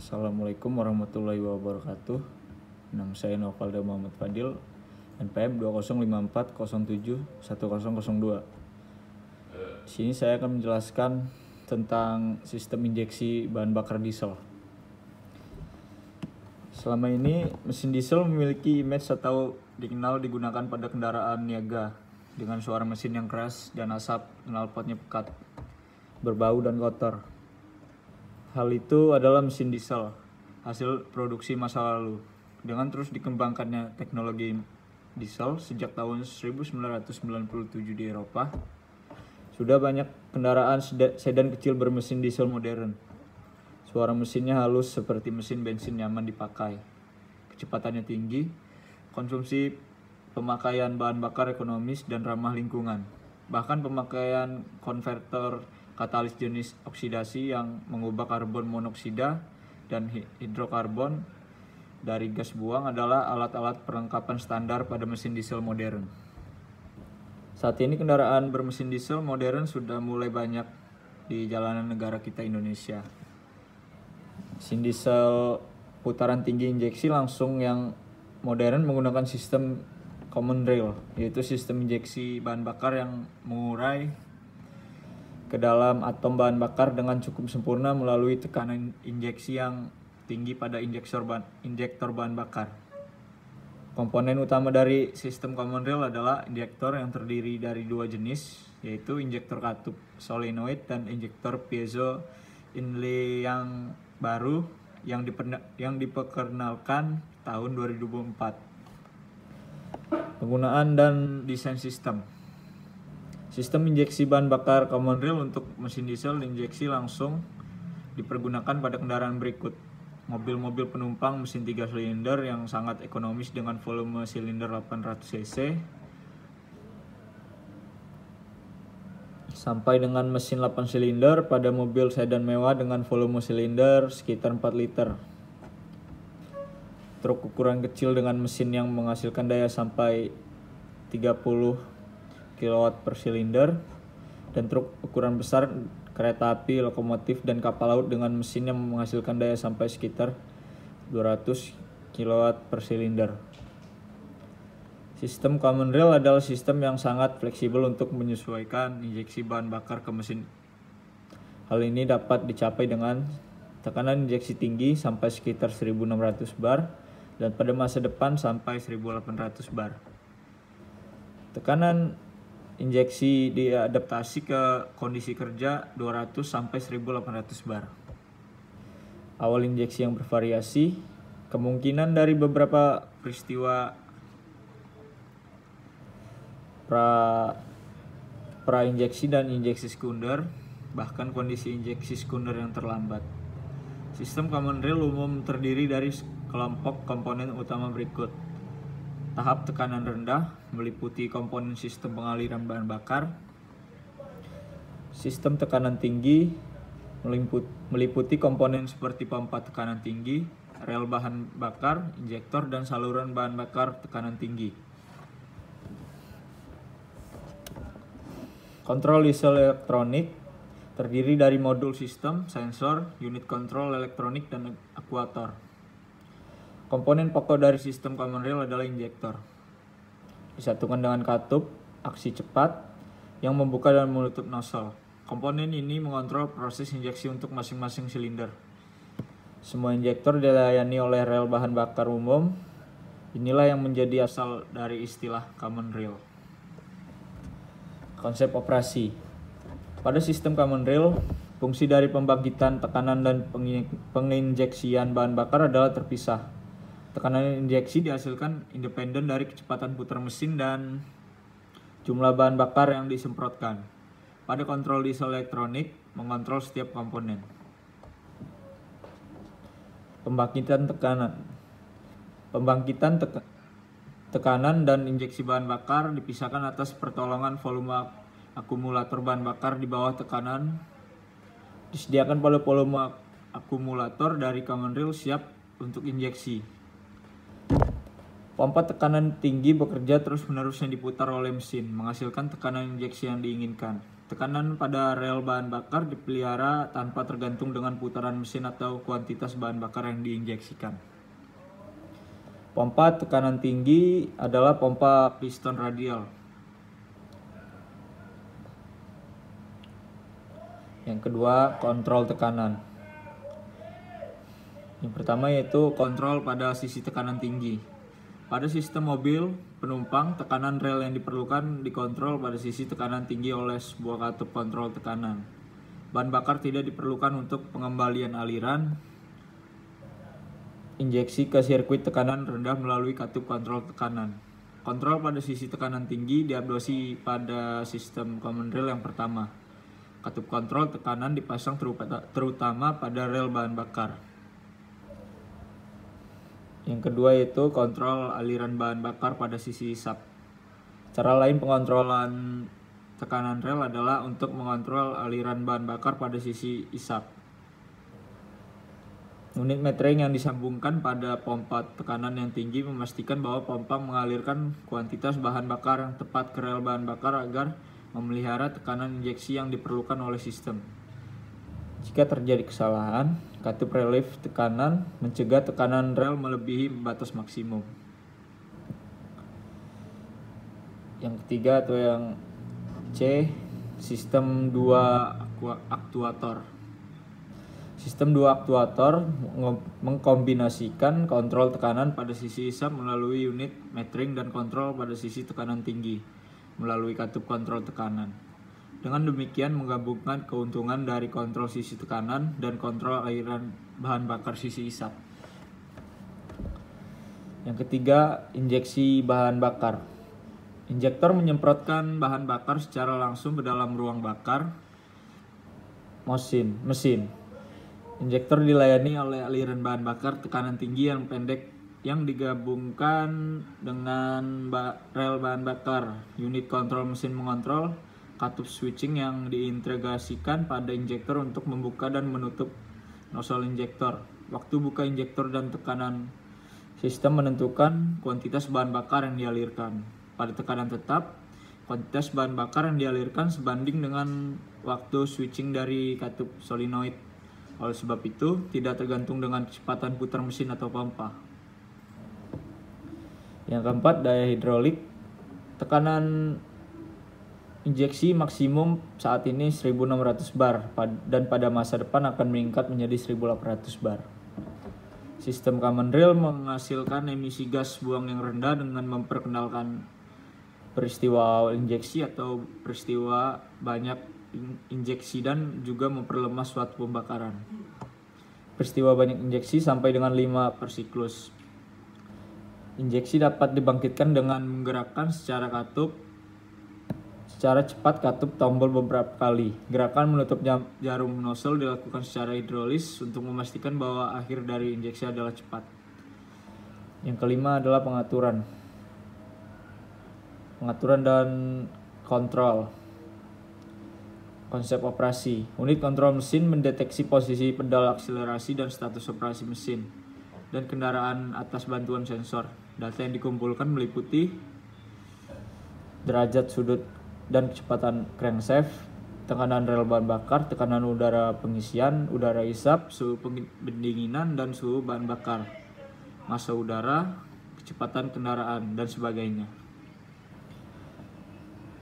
Assalamualaikum warahmatullahi wabarakatuh. Nama saya Novalda Muhammad Fadil, NPM 2054071002. Di sini saya akan menjelaskan tentang sistem injeksi bahan bakar diesel. Selama ini mesin diesel memiliki image atau dikenal digunakan pada kendaraan niaga dengan suara mesin yang keras dan asap knalpotnya pekat, berbau dan kotor. Hal itu adalah mesin diesel, hasil produksi masa lalu. Dengan terus dikembangkannya teknologi diesel sejak tahun 1997 di Eropa, sudah banyak kendaraan sedan kecil bermesin diesel modern. Suara mesinnya halus seperti mesin bensin, nyaman dipakai. Kecepatannya tinggi, konsumsi pemakaian bahan bakar ekonomis dan ramah lingkungan. Bahkan pemakaian konverter katalis jenis oksidasi yang mengubah karbon monoksida dan hidrokarbon dari gas buang adalah alat-alat perlengkapan standar pada mesin diesel modern. Saat ini kendaraan bermesin diesel modern sudah mulai banyak di jalanan negara kita Indonesia. Mesin diesel putaran tinggi injeksi langsung yang modern menggunakan sistem common rail, yaitu sistem injeksi bahan bakar yang mengurai ke dalam atom bahan bakar dengan cukup sempurna melalui tekanan injeksi yang tinggi pada injektor bahan bakar. Komponen utama dari sistem common rail adalah injektor yang terdiri dari dua jenis, yaitu injektor katup solenoid dan injektor piezo inlay yang baru yang diperkenalkan tahun 2004. Penggunaan dan desain sistem. Sistem injeksi bahan bakar common rail untuk mesin diesel injeksi langsung dipergunakan pada kendaraan berikut: mobil-mobil penumpang mesin 3 silinder yang sangat ekonomis dengan volume silinder 800 cc, sampai dengan mesin 8 silinder pada mobil sedan mewah dengan volume silinder sekitar 4 liter. Truk ukuran kecil dengan mesin yang menghasilkan daya sampai 30 kW per silinder, dan truk ukuran besar kereta api, lokomotif, dan kapal laut dengan mesin yang menghasilkan daya sampai sekitar 200 kW per silinder. Sistem common rail adalah sistem yang sangat fleksibel untuk menyesuaikan injeksi bahan bakar ke mesin. Hal ini dapat dicapai dengan tekanan injeksi tinggi sampai sekitar 1600 bar dan pada masa depan sampai 1800 bar. Tekanan injeksi diadaptasi ke kondisi kerja 200 sampai 1800 bar. Awal injeksi yang bervariasi, kemungkinan dari beberapa peristiwa pra injeksi dan injeksi sekunder, bahkan kondisi injeksi sekunder yang terlambat. Sistem common rail umum terdiri dari kelompok komponen utama berikut. Tahap tekanan rendah meliputi komponen sistem pengaliran bahan bakar. Sistem tekanan tinggi meliputi komponen seperti pompa tekanan tinggi, rel bahan bakar, injektor, dan saluran bahan bakar tekanan tinggi. Kontrol diesel elektronik terdiri dari modul sistem, sensor, unit kontrol elektronik, dan aktuator. Komponen pokok dari sistem common rail adalah injektor. Disatukan dengan katup aksi cepat yang membuka dan menutup nozzle. Komponen ini mengontrol proses injeksi untuk masing-masing silinder. Semua injektor dilayani oleh rel bahan bakar umum. Inilah yang menjadi asal dari istilah common rail. Konsep operasi. Pada sistem common rail, fungsi dari pembangkitan tekanan dan penginjeksian bahan bakar adalah terpisah. Tekanan injeksi dihasilkan independen dari kecepatan putar mesin dan jumlah bahan bakar yang disemprotkan. Pada kontrol diesel elektronik, mengontrol setiap komponen. Pembangkitan tekanan dan injeksi bahan bakar dipisahkan atas pertolongan volume akumulator bahan bakar di bawah tekanan. Disediakan pada volume akumulator dari common rail siap untuk injeksi. Pompa tekanan tinggi bekerja terus-menerus yang diputar oleh mesin, menghasilkan tekanan injeksi yang diinginkan. Tekanan pada rel bahan bakar dipelihara tanpa tergantung dengan putaran mesin atau kuantitas bahan bakar yang diinjeksikan. Pompa tekanan tinggi adalah pompa piston radial. Yang kedua, kontrol tekanan. Yang pertama yaitu kontrol pada sisi tekanan tinggi. Pada sistem mobil penumpang, tekanan rel yang diperlukan dikontrol pada sisi tekanan tinggi oleh sebuah katup kontrol tekanan. Bahan bakar tidak diperlukan untuk pengembalian aliran injeksi ke sirkuit tekanan rendah melalui katup kontrol tekanan. Kontrol pada sisi tekanan tinggi diadopsi pada sistem common rail yang pertama. Katup kontrol tekanan dipasang terutama pada rel bahan bakar. Yang kedua yaitu kontrol aliran bahan bakar pada sisi isap. Cara lain pengontrolan tekanan rel adalah untuk mengontrol aliran bahan bakar pada sisi isap. Unit metering yang disambungkan pada pompa tekanan yang tinggi memastikan bahwa pompa mengalirkan kuantitas bahan bakar yang tepat ke rel bahan bakar agar memelihara tekanan injeksi yang diperlukan oleh sistem. Jika terjadi kesalahan, katup relief tekanan mencegah tekanan rel melebihi batas maksimum. Yang ketiga atau yang C, sistem 2 aktuator. Sistem 2 aktuator mengkombinasikan kontrol tekanan pada sisi isap melalui unit metering dan kontrol pada sisi tekanan tinggi melalui katup kontrol tekanan. Dengan demikian menggabungkan keuntungan dari kontrol sisi tekanan dan kontrol aliran bahan bakar sisi isap. Yang ketiga, injeksi bahan bakar. Injektor menyemprotkan bahan bakar secara langsung ke dalam ruang bakar mesin. Injektor dilayani oleh aliran bahan bakar tekanan tinggi yang pendek yang digabungkan dengan rel bahan bakar. Unit kontrol mesin mengontrol katup switching yang diintegrasikan pada injektor untuk membuka dan menutup nozzle injektor. Waktu buka injektor dan tekanan sistem menentukan kuantitas bahan bakar yang dialirkan. Pada tekanan tetap, kuantitas bahan bakar yang dialirkan sebanding dengan waktu switching dari katup solenoid. Oleh sebab itu, tidak tergantung dengan kecepatan putar mesin atau pompa. Yang keempat, daya hidrolik. Tekanan injeksi maksimum saat ini 1600 bar dan pada masa depan akan meningkat menjadi 1800 bar. Sistem common rail menghasilkan emisi gas buang yang rendah dengan memperkenalkan peristiwa injeksi atau peristiwa banyak injeksi dan juga memperlemah suatu pembakaran. Peristiwa banyak injeksi sampai dengan 5 per siklus. Injeksi dapat dibangkitkan dengan menggerakkan secara cepat katup tombol beberapa kali. Gerakan menutup jarum nozzle dilakukan secara hidrolis untuk memastikan bahwa akhir dari injeksi adalah cepat. Yang kelima adalah pengaturan dan kontrol. Konsep operasi. Unit kontrol mesin mendeteksi posisi pedal akselerasi dan status operasi mesin dan kendaraan atas bantuan sensor. Data yang dikumpulkan meliputi derajat sudut dan kecepatan crankshaft, tekanan rel bahan bakar, tekanan udara pengisian, udara isap, suhu pendinginan dan suhu bahan bakar, massa udara, kecepatan kendaraan, dan sebagainya.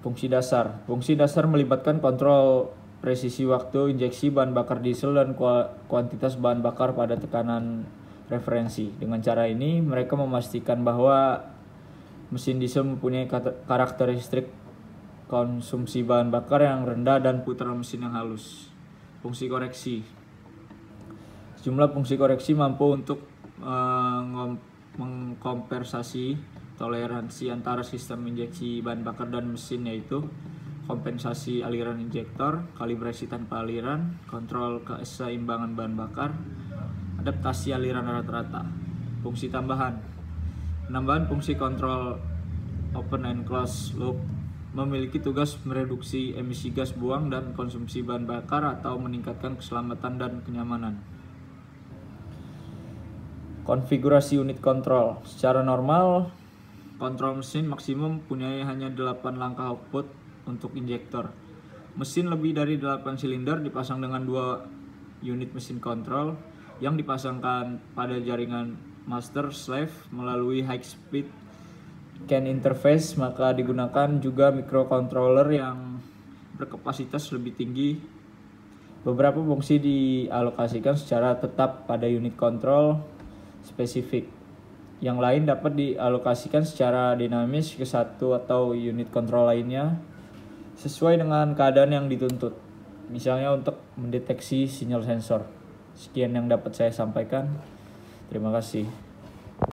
Fungsi dasar melibatkan kontrol presisi waktu injeksi bahan bakar diesel dan kuantitas bahan bakar pada tekanan referensi. Dengan cara ini, mereka memastikan bahwa mesin diesel mempunyai karakteristik konsumsi bahan bakar yang rendah dan putaran mesin yang halus. Fungsi koreksi. Sejumlah fungsi koreksi mampu untuk mengkompensasi toleransi antara sistem injeksi bahan bakar dan mesin, yaitu kompensasi aliran injektor, kalibrasi tanpa aliran, kontrol keseimbangan bahan bakar, adaptasi aliran rata-rata. Fungsi tambahan. Penambahan fungsi kontrol open and close loop memiliki tugas mereduksi emisi gas buang dan konsumsi bahan bakar atau meningkatkan keselamatan dan kenyamanan. Konfigurasi unit kontrol. Secara normal, kontrol mesin maksimum mempunyai hanya 8 langkah output untuk injektor Mesin lebih dari 8 silinder dipasang dengan 2 unit mesin kontrol yang dipasangkan pada jaringan master slave melalui high speed CAN interface, maka digunakan juga microcontroller yang berkapasitas lebih tinggi. Beberapa fungsi dialokasikan secara tetap pada unit kontrol spesifik. Yang lain dapat dialokasikan secara dinamis ke satu atau unit kontrol lainnya sesuai dengan keadaan yang dituntut. Misalnya untuk mendeteksi sinyal sensor. Sekian yang dapat saya sampaikan. Terima kasih.